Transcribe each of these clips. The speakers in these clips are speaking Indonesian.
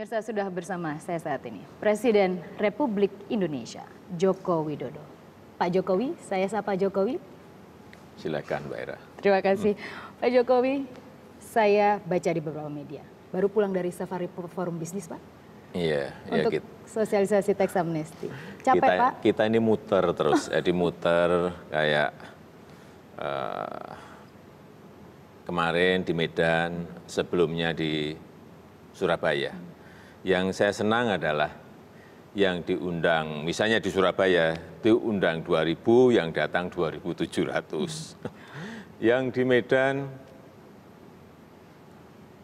Pemirsa, sudah bersama saya saat ini Presiden Republik Indonesia Joko Widodo. Pak Jokowi, saya sapa Jokowi. Silakan Mbak Era. Terima kasih. Pak Jokowi, saya baca di beberapa media. Baru pulang dari safari forum bisnis, Pak. Iya. Untuk sosialisasi teks amnesti. Capek, Pak? Kita ini muter terus. Jadi muter kayak kemarin di Medan, sebelumnya di Surabaya. Yang saya senang adalah yang diundang, misalnya di Surabaya, diundang 2.000, yang datang 2.700. Yang di Medan,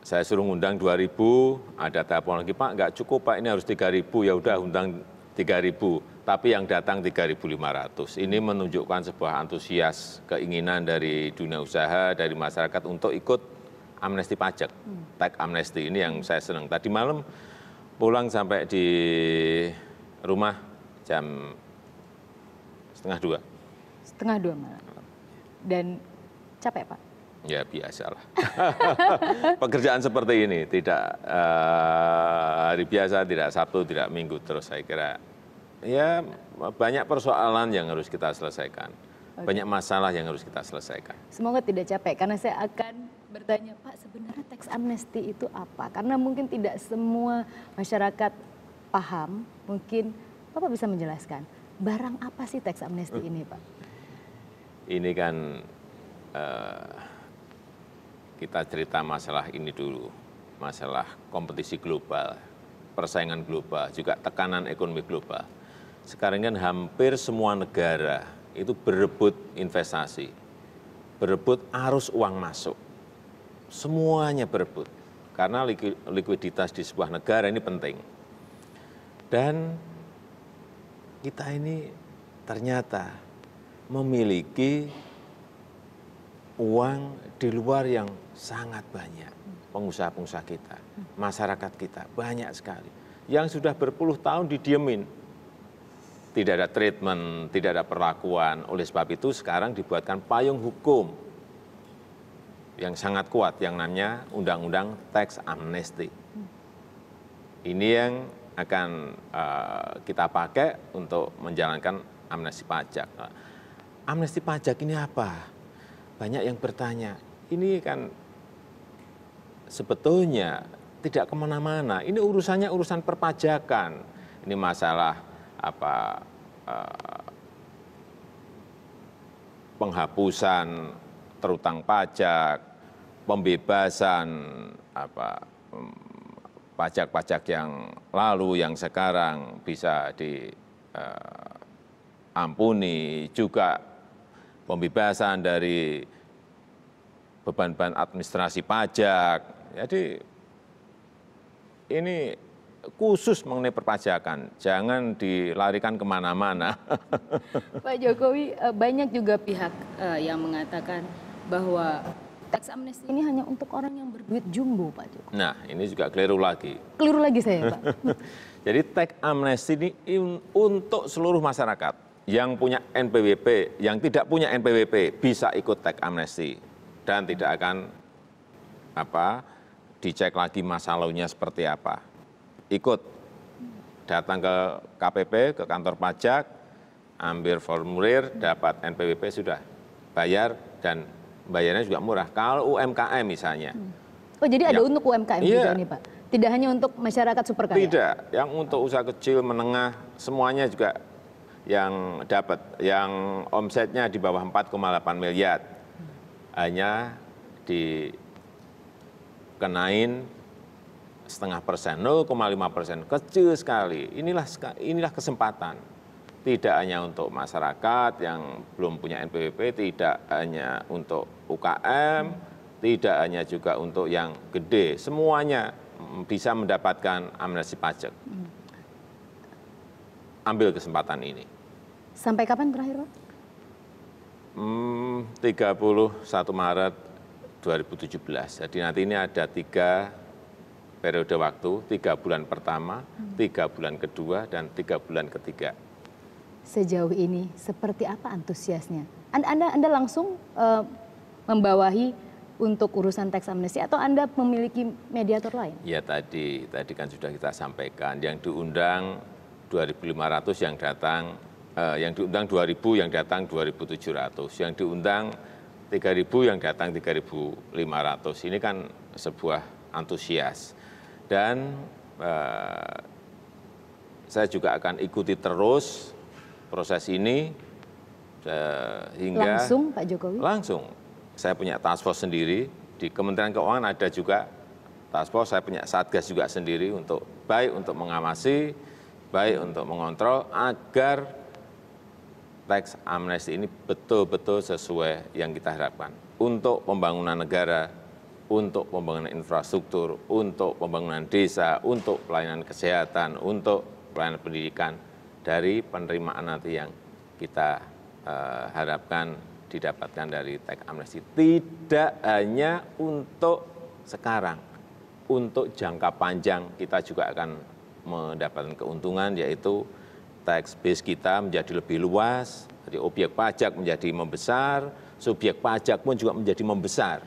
saya suruh ngundang 2.000, ada telepon lagi, Pak, nggak cukup Pak, ini harus 3.000, ya udah undang 3.000, tapi yang datang 3.500. Ini menunjukkan sebuah antusias, keinginan dari dunia usaha, dari masyarakat untuk ikut amnesti pajak, teks amnesti ini yang saya senang. Tadi malam pulang sampai di rumah jam 1:30. 1:30 malam. Dan capek, Pak? Ya biasalah. Pekerjaan seperti ini tidak hari biasa, tidak Sabtu, tidak Minggu terus. Saya kira ya banyak persoalan yang harus kita selesaikan. Banyak masalah yang harus kita selesaikan. Semoga tidak capek, karena saya akan bertanya, Pak, sebenarnya teks amnesti itu apa? Karena mungkin tidak semua masyarakat paham, mungkin Bapak bisa menjelaskan, barang apa sih teks amnesti ini, Pak? Ini kan kita cerita masalah ini dulu, masalah kompetisi global, persaingan global, juga tekanan ekonomi global. Sekarang kan hampir semua negara itu berebut investasi, berebut arus uang masuk. Semuanya berebut, karena likuiditas di sebuah negara ini penting. Dan kita ini ternyata memiliki uang di luar yang sangat banyak. Pengusaha-pengusaha kita, masyarakat kita, banyak sekali. Yang sudah berpuluh tahun didiemin. Tidak ada treatment, tidak ada perlakuan. Oleh sebab itu sekarang dibuatkan payung hukum yang sangat kuat, yang namanya Undang-Undang Teks Amnesti. Ini yang akan kita pakai untuk menjalankan amnesti pajak. Amnesti pajak ini apa? Banyak yang bertanya, ini kan sebetulnya tidak kemana-mana. Ini urusannya urusan perpajakan. Ini masalah penghapusan terutang pajak, pembebasan pajak-pajak yang lalu, yang sekarang bisa diampuni, juga pembebasan dari beban-beban administrasi pajak. Jadi ini khusus mengenai perpajakan, jangan dilarikan kemana-mana. Pak Jokowi, banyak juga pihak yang mengatakan bahwa teks amnesti ini hanya untuk orang yang berduit jumbo, Pak Jokowi. Nah, ini juga keliru lagi. Keliru lagi saya, Pak. Jadi teks amnesti ini untuk seluruh masyarakat yang punya NPWP, yang tidak punya NPWP bisa ikut teks amnesti dan tidak akan dicek lagi masa lalunya seperti apa. Ikut, datang ke KPP, ke kantor pajak, ambil formulir, dapat NPWP sudah, bayar, dan bayarnya juga murah. Kalau UMKM misalnya. Oh, jadi ada untuk UMKM juga nih, Pak? Tidak hanya untuk masyarakat super kaya? Tidak, yang untuk usaha kecil, menengah, semuanya juga yang dapat. Yang omsetnya di bawah 4,8 miliar, hanya dikenain 0,5%, 0,5%, kecil sekali. Inilah kesempatan. Tidak hanya untuk masyarakat yang belum punya NPWP, tidak hanya untuk UKM, tidak hanya juga untuk yang gede. Semuanya bisa mendapatkan amnesti pajak. Ambil kesempatan ini. Sampai kapan terakhir, Pak? 31 Maret 2017. Jadi nanti ini ada 3 periode waktu, 3 bulan pertama, 3 bulan kedua, dan 3 bulan ketiga. Sejauh ini seperti apa antusiasnya? Anda langsung membawahi untuk urusan tax amnesty atau Anda memiliki mediator lain? Ya tadi kan sudah kita sampaikan, yang diundang 2.500 yang datang, yang diundang 2.000 yang datang 2.700, yang diundang 3.000 yang datang 3.500. Ini kan sebuah antusias. Dan saya juga akan ikuti terus proses ini hingga Langsung Pak Jokowi? langsung. Saya punya task force sendiri, di Kementerian Keuangan ada juga task force, saya punya satgas juga sendiri untuk baik untuk mengawasi, baik untuk mengontrol agar tax amnesty ini betul-betul sesuai yang kita harapkan untuk pembangunan negara, untuk pembangunan infrastruktur, untuk pembangunan desa, untuk pelayanan kesehatan, untuk pelayanan pendidikan dari penerimaan nanti yang kita harapkan didapatkan dari tax amnesty. Tidak hanya untuk sekarang, untuk jangka panjang kita juga akan mendapatkan keuntungan, yaitu tax base kita menjadi lebih luas, jadi objek pajak menjadi membesar, subjek pajak pun juga menjadi membesar.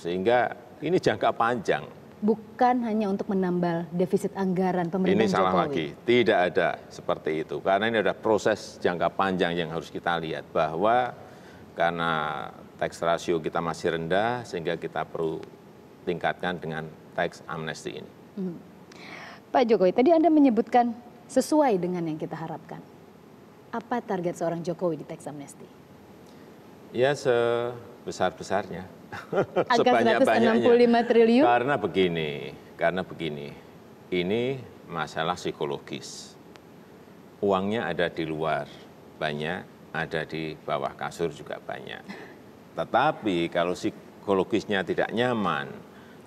Sehingga ini jangka panjang. Bukan hanya untuk menambal defisit anggaran pemerintahan Ini salah Jokowi. lagi, tidak ada seperti itu. Karena ini ada proses jangka panjang yang harus kita lihat, bahwa karena tax ratio kita masih rendah, sehingga kita perlu tingkatkan dengan tax amnesty ini. Pak Jokowi, tadi Anda menyebutkan sesuai dengan yang kita harapkan. Apa target seorang Jokowi di tax amnesty? Ya sebesar-besarnya. Angka 165 triliun? Karena begini, ini masalah psikologis. Uangnya ada di luar, banyak, ada di bawah kasur juga banyak. Tetapi kalau psikologisnya tidak nyaman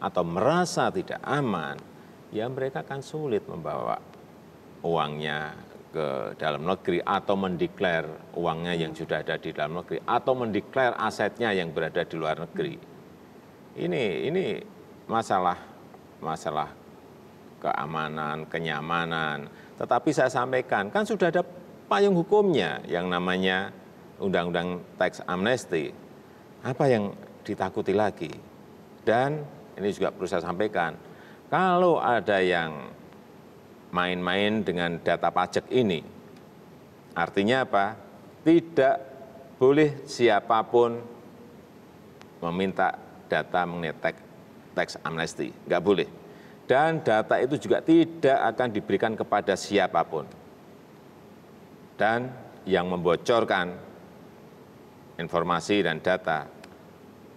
atau merasa tidak aman, ya mereka akan sulit membawa uangnya ke dalam negeri atau mendeklar uangnya yang sudah ada di dalam negeri atau mendeklar asetnya yang berada di luar negeri. Ini masalah keamanan, kenyamanan. Tetapi saya sampaikan, kan sudah ada payung hukumnya yang namanya Undang-Undang Tax Amnesty. Apa yang ditakuti lagi? Dan ini juga perlu saya sampaikan, kalau ada yang main-main dengan data pajak ini, artinya apa? Tidak boleh siapapun meminta data mengenai tax amnesty, nggak boleh. Dan data itu juga tidak akan diberikan kepada siapapun. Dan yang membocorkan informasi dan data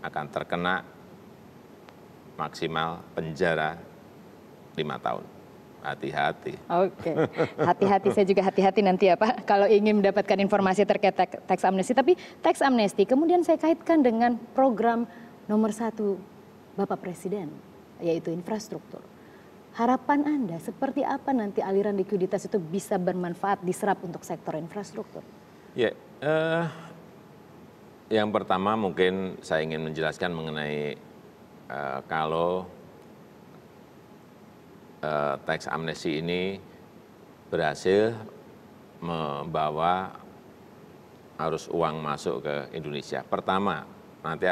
akan terkena maksimal penjara 5 tahun. Hati-hati. Oke, hati-hati, saya juga hati-hati nanti ya Pak, kalau ingin mendapatkan informasi terkait tax amnesty. Tapi tax amnesty kemudian saya kaitkan dengan program nomor 1 Bapak Presiden, yaitu infrastruktur. Harapan Anda seperti apa nanti aliran likuiditas itu bisa bermanfaat diserap untuk sektor infrastruktur? Ya, yang pertama mungkin saya ingin menjelaskan mengenai kalau tax amnesty ini berhasil membawa arus uang masuk ke Indonesia. Pertama, nanti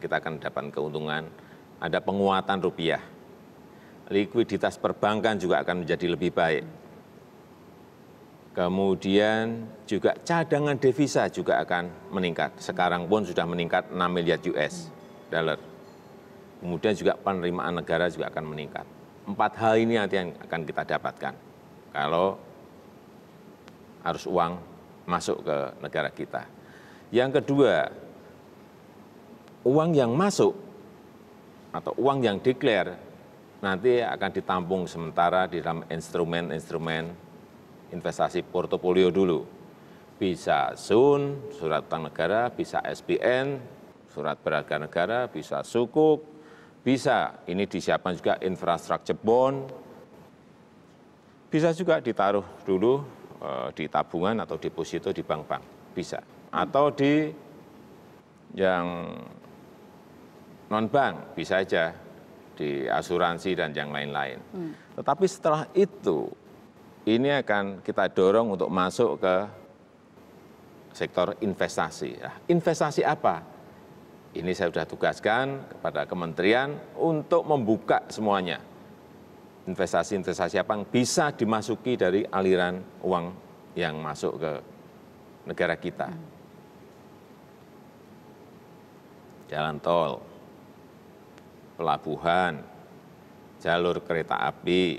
kita akan dapat keuntungan, ada penguatan rupiah. Likuiditas perbankan juga akan menjadi lebih baik. Kemudian juga cadangan devisa juga akan meningkat. Sekarang pun sudah meningkat 6 miliar US dollar. Kemudian juga penerimaan negara juga akan meningkat. 4 hal ini nanti yang akan kita dapatkan kalau arus uang masuk ke negara kita. Yang kedua, uang yang masuk atau uang yang declare nanti akan ditampung sementara di dalam instrumen-instrumen investasi portofolio dulu. Bisa SUN, surat utang negara, bisa SBN, surat berharga negara, bisa sukuk, bisa ini disiapkan juga infrastructure bond, bisa juga ditaruh dulu di tabungan atau deposito di bank-bank, bisa. Atau di yang non-bank, bisa aja di asuransi dan yang lain-lain. Tetapi setelah itu, ini akan kita dorong untuk masuk ke sektor investasi. Nah, investasi apa? Ini saya sudah tugaskan kepada kementerian untuk membuka semuanya. Investasi-investasi apa yang bisa dimasuki dari aliran uang yang masuk ke negara kita. Jalan tol, pelabuhan, jalur kereta api,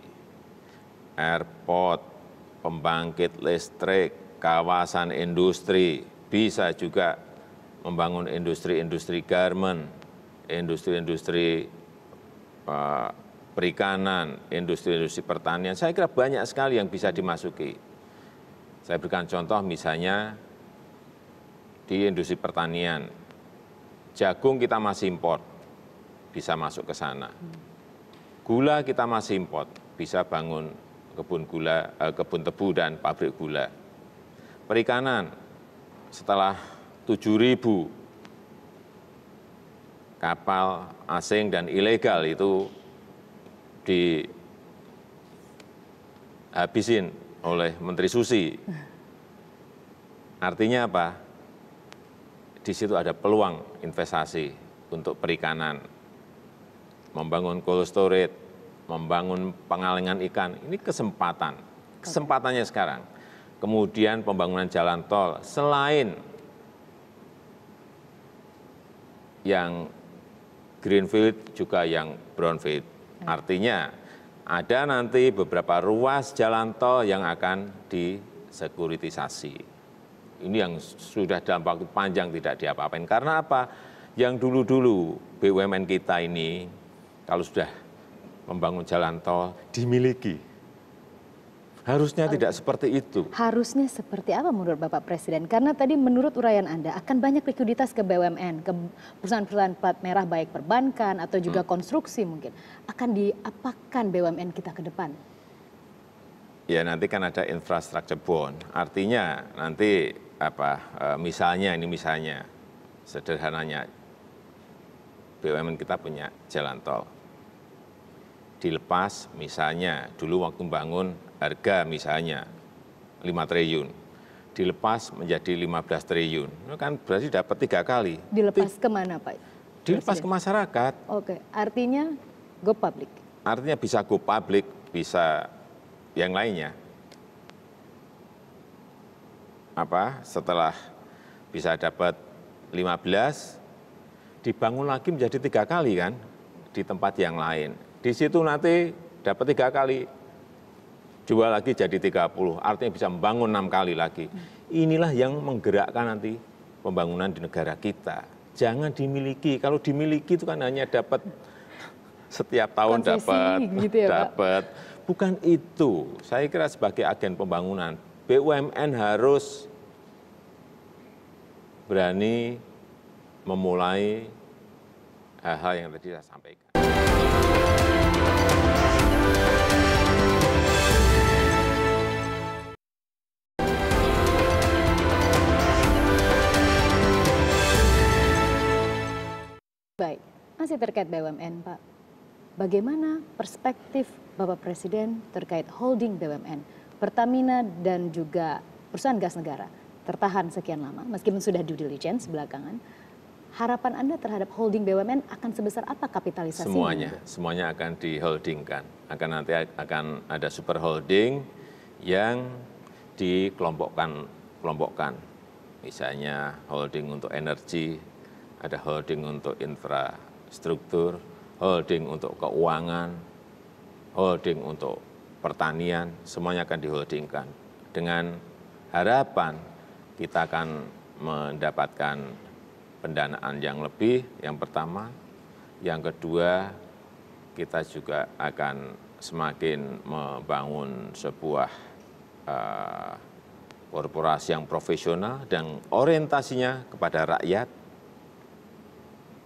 airport, pembangkit listrik, kawasan industri, bisa juga membangun industri-industri garmen, industri-industri perikanan, industri-industri pertanian. Saya kira banyak sekali yang bisa dimasuki. Saya berikan contoh misalnya di industri pertanian, jagung kita masih import, bisa masuk ke sana. Gula kita masih import, bisa bangun kebun gula, kebun tebu dan pabrik gula. Perikanan, setelah 7.000 kapal asing dan ilegal itu dihabisin oleh Menteri Susi. Artinya apa? Di situ ada peluang investasi untuk perikanan, membangun cold storage, membangun pengalengan ikan. Ini kesempatannya sekarang. Kemudian pembangunan jalan tol, selain yang greenfield juga yang brownfield. Artinya ada nanti beberapa ruas jalan tol yang akan disekuritisasi. Ini yang sudah dalam waktu panjang tidak diapa-apain. Karena apa? Yang dulu-dulu BUMN kita ini kalau sudah membangun jalan tol dimiliki. Harusnya tidak seperti itu. Harusnya seperti apa menurut Bapak Presiden? Karena tadi menurut uraian Anda akan banyak likuiditas ke BUMN, ke perusahaan-perusahaan plat merah baik perbankan atau juga konstruksi mungkin. Akan diapakan BUMN kita ke depan? Ya nanti kan ada infrastructure bond. Artinya nanti misalnya sederhananya BUMN kita punya jalan tol. Dilepas misalnya dulu waktu bangun harga misalnya 5 triliun, dilepas menjadi 15 triliun, itu kan berarti dapat 3 kali. Dilepas kemana Pak? Dilepas ke masyarakat. Oke, artinya go public. Artinya bisa go public, bisa yang lainnya. Setelah bisa dapat 15, dibangun lagi menjadi 3 kali kan, di tempat yang lain. Di situ nanti dapat 3 kali, jual lagi jadi 30, artinya bisa membangun 6 kali lagi. Inilah yang menggerakkan nanti pembangunan di negara kita. Jangan dimiliki, kalau dimiliki itu kan hanya dapat setiap tahun dapat, gitu ya, dapat. Bukan itu, saya kira sebagai agen pembangunan, BUMN harus berani memulai hal-hal yang tadi saya sampaikan. Baik, masih terkait BUMN Pak. Bagaimana perspektif Bapak Presiden terkait holding BUMN, Pertamina dan juga perusahaan gas negara tertahan sekian lama, meskipun sudah due diligence belakangan. Harapan Anda terhadap holding BUMN akan sebesar apa kapitalisasinya? Semuanya akan diholdingkan. Nanti akan ada super holding yang dikelompokkan. Misalnya holding untuk energi, ada holding untuk infrastruktur, holding untuk keuangan, holding untuk pertanian, semuanya akan diholdingkan. Dengan harapan kita akan mendapatkan pendanaan yang lebih, yang pertama. Yang kedua, kita juga akan semakin membangun sebuah korporasi yang profesional dan orientasinya kepada rakyat.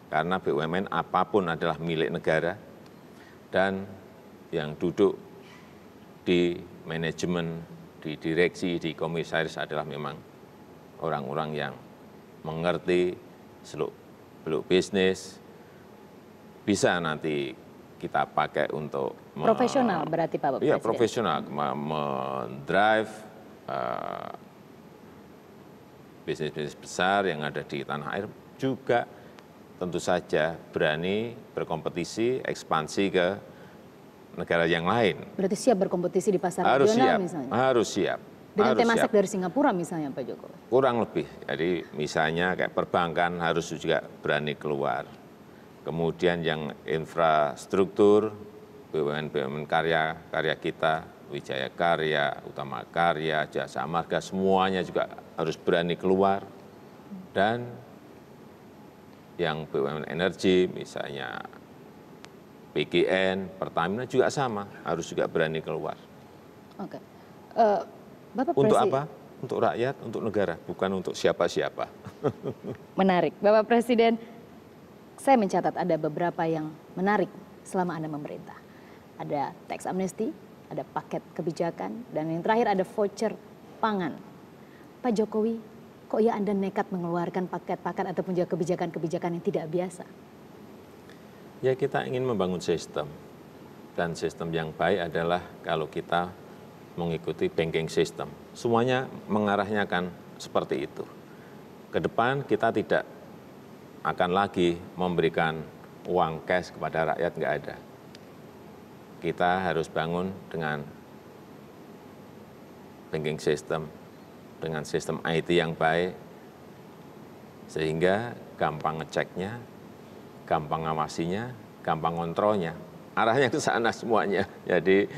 Karena BUMN apapun adalah milik negara dan yang duduk di manajemen, di direksi, di komisaris adalah memang orang-orang yang mengerti seluk-beluk bisnis, bisa nanti kita pakai untuk profesional berarti Pak Presiden? Iya, profesional, mendrive bisnis-bisnis besar yang ada di tanah air juga tentu saja berani berkompetisi, ekspansi ke negara yang lain. Berarti siap berkompetisi di pasar Harus regional siap, misalnya? harus siap. Dengan harus Temasek siap. dari Singapura misalnya Pak Jokowi? Kurang lebih. Jadi misalnya kayak perbankan harus juga berani keluar. Kemudian yang infrastruktur, BUMN karya kita, Wijaya Karya, Utama Karya, Jasa Marga, semuanya juga harus berani keluar. Dan yang BUMN energi, misalnya PGN, Pertamina juga sama, harus juga berani keluar. Oke. Bapak Untuk Presiden, apa? Untuk rakyat, untuk negara, bukan untuk siapa-siapa. menarik. Bapak Presiden, saya mencatat ada beberapa yang menarik selama Anda memerintah. Ada tax amnesty, ada paket kebijakan, dan yang terakhir ada voucher pangan. Pak Jokowi, kok ya Anda nekat mengeluarkan paket-paket ataupun juga kebijakan-kebijakan yang tidak biasa? Ya kita ingin membangun sistem. Dan sistem yang baik adalah kalau kita mengikuti banking system. Semuanya mengarahnya kan seperti itu. Ke depan kita tidak akan lagi memberikan uang cash kepada rakyat, nggak ada. Kita harus bangun dengan banking system, dengan sistem IT yang baik, sehingga gampang ngeceknya, gampang ngawasinya, gampang kontrolnya. Arahnya ke sana semuanya. Jadi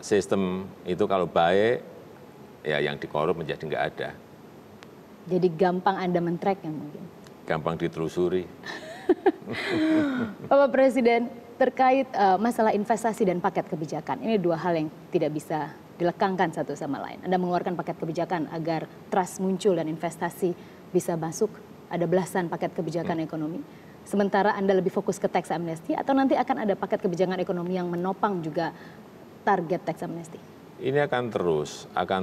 sistem itu kalau baik, ya yang dikorup menjadi nggak ada. Jadi gampang Anda men-tracknya mungkin? Gampang ditelusuri. Bapak Presiden, terkait masalah investasi dan paket kebijakan, ini dua hal yang tidak bisa dilekangkan satu sama lain. Anda mengeluarkan paket kebijakan agar trust muncul dan investasi bisa masuk, ada belasan paket kebijakan ekonomi. Sementara Anda lebih fokus ke tax amnesty atau nanti akan ada paket kebijakan ekonomi yang menopang juga target tax amnesty? Ini akan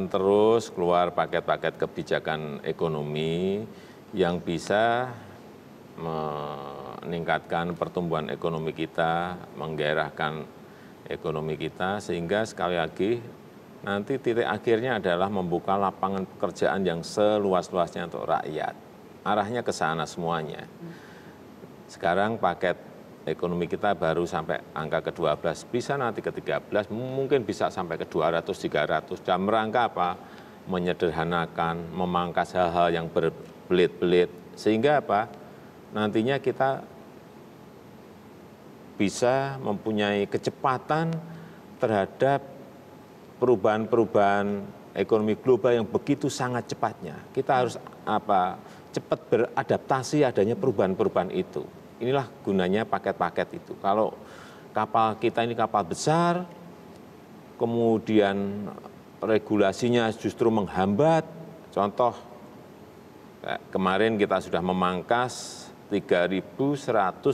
terus keluar paket-paket kebijakan ekonomi yang bisa meningkatkan pertumbuhan ekonomi kita, menggairahkan ekonomi kita, sehingga sekali lagi nanti titik akhirnya adalah membuka lapangan pekerjaan yang seluas-luasnya untuk rakyat. Arahnya ke sana semuanya. Sekarang paket ekonomi kita baru sampai angka ke-12, bisa nanti ke-13, mungkin bisa sampai ke-200, 300. Dalam rangka apa? Menyederhanakan, memangkas hal-hal yang berbelit-belit. Sehingga apa? Nantinya kita bisa mempunyai kecepatan terhadap perubahan-perubahan ekonomi global yang begitu sangat cepatnya. Kita harus cepat beradaptasi adanya perubahan-perubahan itu. Inilah gunanya paket-paket itu. Kalau kapal kita ini kapal besar, kemudian regulasinya justru menghambat. Contoh, kemarin kita sudah memangkas 3.153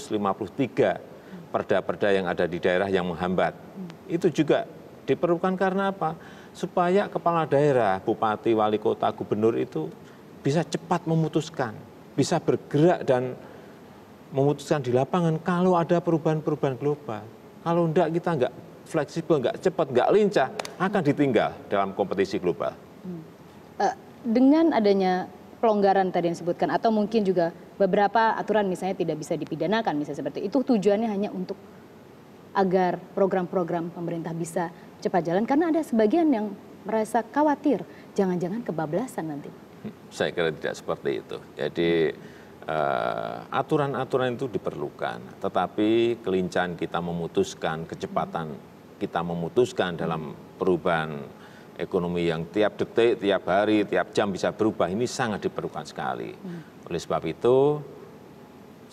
perda-perda yang ada di daerah yang menghambat. Itu juga diperlukan karena apa? Supaya kepala daerah, bupati, wali kota, gubernur itu bisa cepat memutuskan, bisa bergerak dan memutuskan di lapangan kalau ada perubahan-perubahan global. Kalau enggak, kita enggak fleksibel, enggak cepat, enggak lincah, akan ditinggal dalam kompetisi global. Dengan adanya pelonggaran tadi yang disebutkan, atau mungkin juga beberapa aturan misalnya tidak bisa dipidanakan, misalnya seperti itu, tujuannya hanya untuk agar program-program pemerintah bisa cepat jalan, karena ada sebagian yang merasa khawatir, jangan-jangan kebablasan nanti. Saya kira tidak seperti itu. Jadi aturan-aturan itu diperlukan, tetapi kelincahan kita memutuskan, kecepatan kita memutuskan dalam perubahan ekonomi yang tiap detik, tiap hari, tiap jam bisa berubah, ini sangat diperlukan sekali. Oleh sebab itu,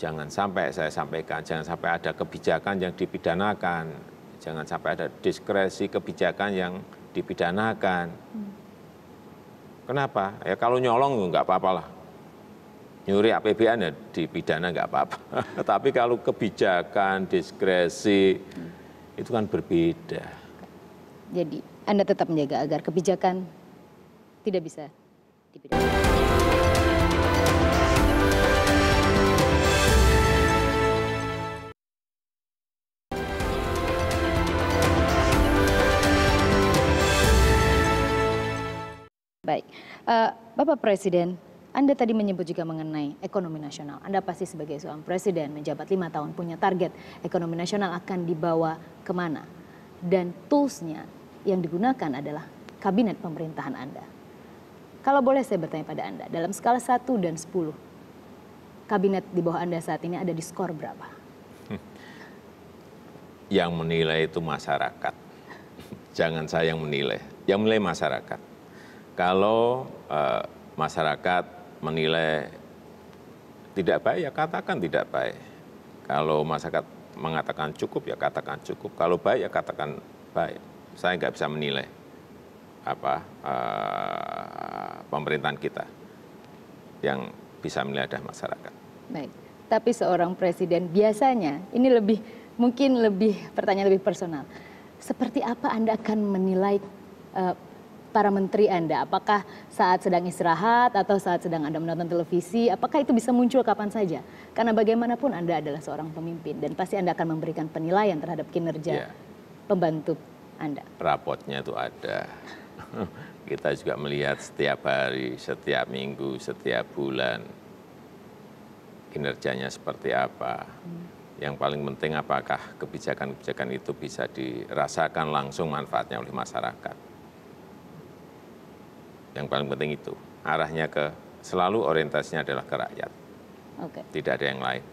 jangan sampai saya sampaikan, jangan sampai ada kebijakan yang dipidanakan, jangan sampai ada diskresi kebijakan yang dipidanakan. Kenapa? Ya kalau nyolong nggak apa-apa lah. Nyuri APBN ya dipidana nggak apa-apa. Tapi kalau kebijakan, diskresi, itu kan berbeda. Jadi Anda tetap menjaga agar kebijakan tidak bisa dipidana. Baik, Bapak Presiden, Anda tadi menyebut juga mengenai ekonomi nasional. Anda pasti sebagai seorang presiden menjabat 5 tahun punya target ekonomi nasional akan dibawa kemana. Dan toolsnya yang digunakan adalah kabinet pemerintahan Anda. Kalau boleh saya bertanya pada Anda, dalam skala 1 dan 10, kabinet di bawah Anda saat ini ada di skor berapa? Yang menilai itu masyarakat. Jangan saya yang menilai masyarakat. Kalau masyarakat menilai tidak baik, ya katakan tidak baik. Kalau masyarakat mengatakan cukup, ya katakan cukup. Kalau baik, ya katakan baik. Saya nggak bisa menilai pemerintahan kita. Yang bisa menilai adalah masyarakat. Baik, tapi seorang presiden biasanya, ini mungkin lebih pertanyaan lebih personal. Seperti apa Anda akan menilai para menteri Anda? Apakah saat sedang istirahat atau saat sedang Anda menonton televisi? Apakah itu bisa muncul kapan saja? Karena bagaimanapun Anda adalah seorang pemimpin dan pasti Anda akan memberikan penilaian terhadap kinerja pembantu Anda. Rapotnya itu ada. Kita juga melihat setiap hari, setiap minggu, setiap bulan kinerjanya seperti apa. Yang paling penting apakah kebijakan-kebijakan itu bisa dirasakan langsung manfaatnya oleh masyarakat. Yang paling penting itu, arahnya selalu orientasinya adalah ke rakyat. Oke. Tidak ada yang lain.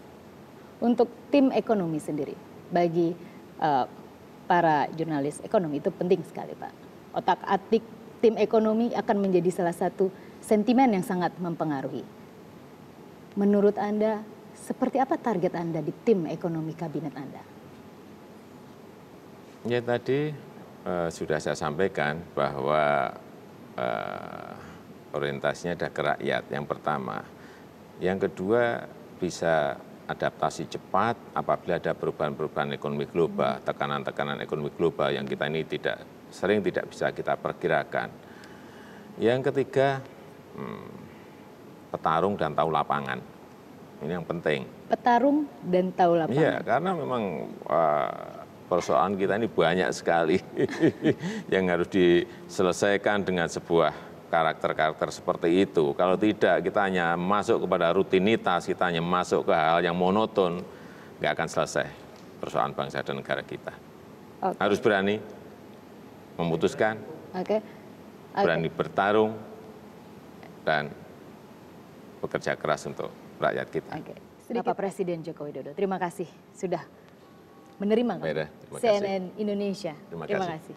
Untuk tim ekonomi sendiri, bagi para jurnalis ekonomi itu penting sekali Pak. Otak-atik tim ekonomi akan menjadi salah satu sentimen yang sangat mempengaruhi. Menurut Anda, seperti apa target Anda di tim ekonomi kabinet Anda? Ya tadi sudah saya sampaikan bahwa orientasinya ada ke rakyat yang pertama. Yang kedua bisa adaptasi cepat apabila ada perubahan-perubahan ekonomi global, tekanan-tekanan ekonomi global yang kita ini sering tidak bisa kita perkirakan. Yang ketiga, petarung dan tahu lapangan. Ini yang penting. Petarung dan tahu lapangan. Iya, karena memang persoalan kita ini banyak sekali yang harus diselesaikan dengan sebuah karakter-karakter seperti itu. Kalau tidak, kita hanya masuk kepada rutinitas, kita hanya masuk ke hal yang monoton, nggak akan selesai persoalan bangsa dan negara kita. Okay. Harus berani memutuskan, berani bertarung, dan bekerja keras untuk rakyat kita. Bapak Presiden Joko Widodo, terima kasih sudah menerima CNN Indonesia. Terima kasih.